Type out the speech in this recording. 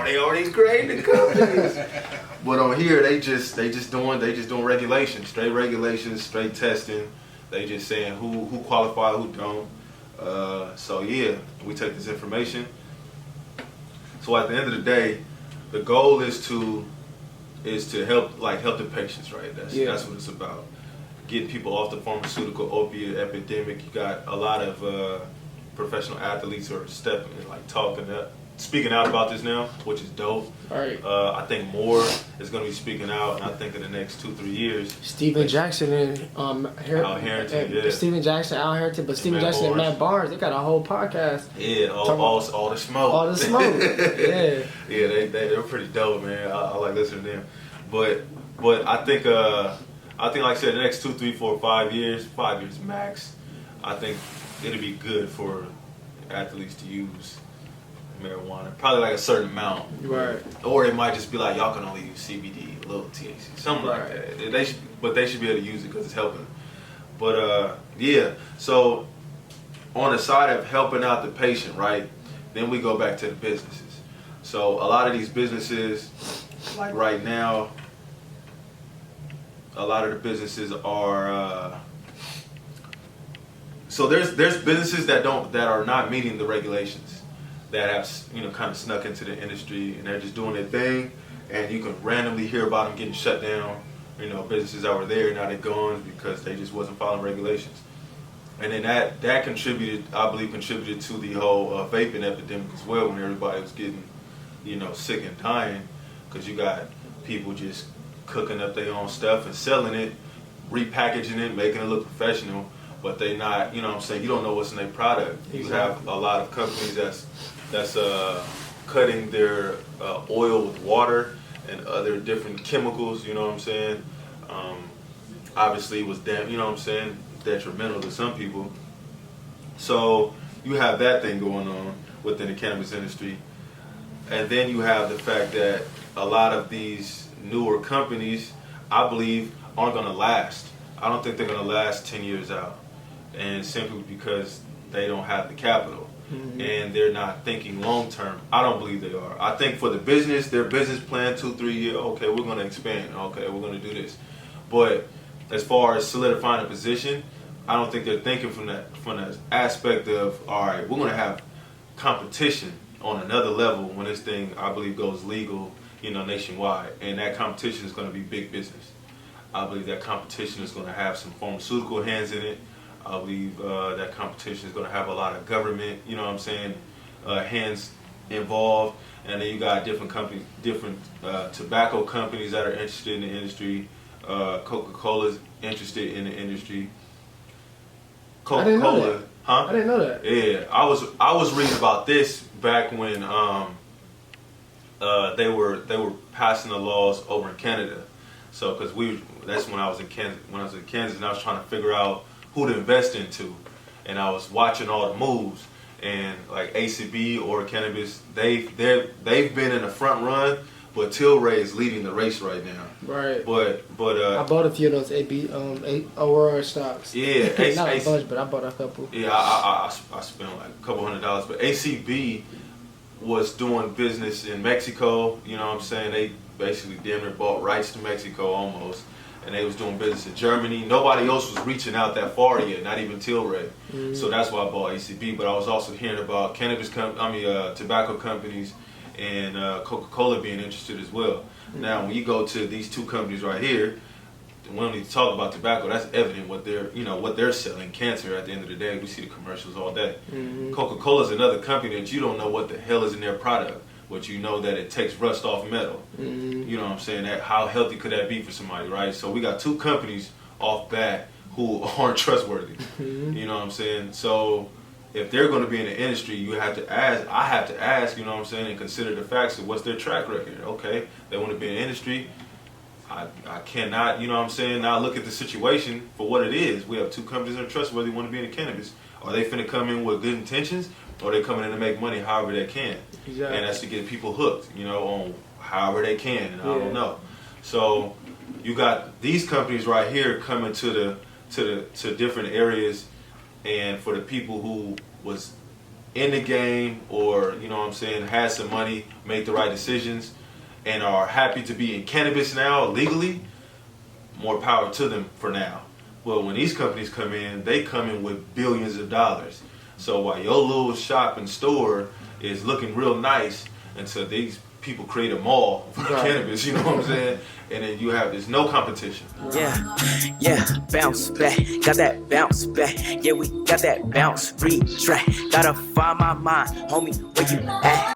they already creating the companies. But on here, they just doing regulations, straight testing. They just saying who qualify, who don't. So yeah, we take this information. So at the end of the day, the goal is to help the patients, right? That's what it's about. Getting people off the pharmaceutical opioid epidemic. You got a lot of professional athletes who are speaking out about this now, which is dope. Right. I think more is going to be speaking out, and I think in the next 2-3 years. Steven Jackson and Al Harrington, Steven Jackson, Al Harrington, but Steven Jackson and Matt Barnes, they got a whole podcast. Yeah, all the smoke. All the smoke. Yeah. Yeah, they're pretty dope, man. I like listening to them. But I think like I said, the next 2, 3, 4, 5 years max, I think it'll be good for athletes to use marijuana, probably like a certain amount, right? Or it might just be like, y'all can only use CBD, a little THC, something like that. They should be able to use it because it's helping. But yeah, so on the side of helping out the patient, right? Then we go back to the businesses. So a lot of these businesses, like right now, a lot of the businesses are. So there's businesses that are not meeting the regulations, that have kind of snuck into the industry, and they're just doing their thing, and you can randomly hear about them getting shut down. Businesses that were there, now they're gone because they just wasn't following regulations. And then that contributed to the whole vaping epidemic as well, when everybody was getting sick and dying, because you got people just cooking up their own stuff and selling it, repackaging it, making it look professional, but they not, you don't know what's in their product. Exactly. You have a lot of companies that's cutting their oil with water and other different chemicals, obviously it was detrimental to some people. So you have that thing going on within the cannabis industry. And then you have the fact that a lot of these newer companies, I believe, aren't going to last. I don't think they're going to last 10 years out. And simply because they don't have the capital. Mm-hmm. And they're not thinking long term. I don't believe they are. I think for the business, their business plan 2-3 years, okay, we're going to expand. Okay, we're going to do this. But as far as solidifying a position, I don't think they're thinking from that aspect of, all right, we're going to have competition on another level when this thing, I believe, goes legal, nationwide. And that competition is going to be big business. I believe that competition is going to have some pharmaceutical hands in it. I believe that competition is going to have a lot of government, hands involved. And then you got different companies, different tobacco companies that are interested in the industry. Coca-Cola's interested in the industry. Coca-Cola, huh? I didn't know that. Yeah, I was reading about this back when they were passing the laws over in Canada. So, because that's when I was in Kansas. When I was in Kansas, and I was trying to figure out who to invest into, and I was watching all the moves, and like ACB or Cannabis, they've been in the front run, but Tilray is leading the race right now. Right. But I bought a few of those Aurora stocks. Yeah, not a bunch, but I bought a couple. Yeah, I spent like a couple $100, but ACB was doing business in Mexico. They basically damn near bought rights to Mexico almost. And they was doing business in Germany. Nobody else was reaching out that far yet, not even Tilray. Mm-hmm. So that's why I bought ACB. But I was also hearing about tobacco companies and Coca-Cola being interested as well. Mm-hmm. Now, when you go to these two companies right here, we don't need to talk about tobacco. That's evident what they're selling. Cancer. At the end of the day, we see the commercials all day. Mm-hmm. Coca-Cola is another company that you don't know what the hell is in their product. But you know that it takes rust off metal. Mm-hmm. You know what I'm saying? That how healthy could that be for somebody, right? So we got two companies off bat who aren't trustworthy. Mm-hmm. You know what I'm saying? So if they're going to be in the industry, I have to ask, you know what I'm saying, and consider the facts of what's their track record. Okay, they want to be in the industry. I cannot, you know what I'm saying, now look at the situation for what it is. We have two companies that are trustworthy, want to be in the cannabis. Are they finna come in with good intentions? Or they coming in to make money however they can. Exactly. And that's to get people hooked, on however they can. And I don't know. So you got these companies right here coming to different areas, and for the people who was in the game, or you know what I'm saying, has some money, make the right decisions, and are happy to be in cannabis now legally, more power to them for now. Well, when these companies come in, they come in with billions of dollars. So while your little shop and store is looking real nice until these people create a mall for cannabis, you know what I'm saying? And then you have this no competition. Yeah, bounce back, got that bounce back. Yeah, we got that bounce, retract. Gotta find my mind, homie, where you at?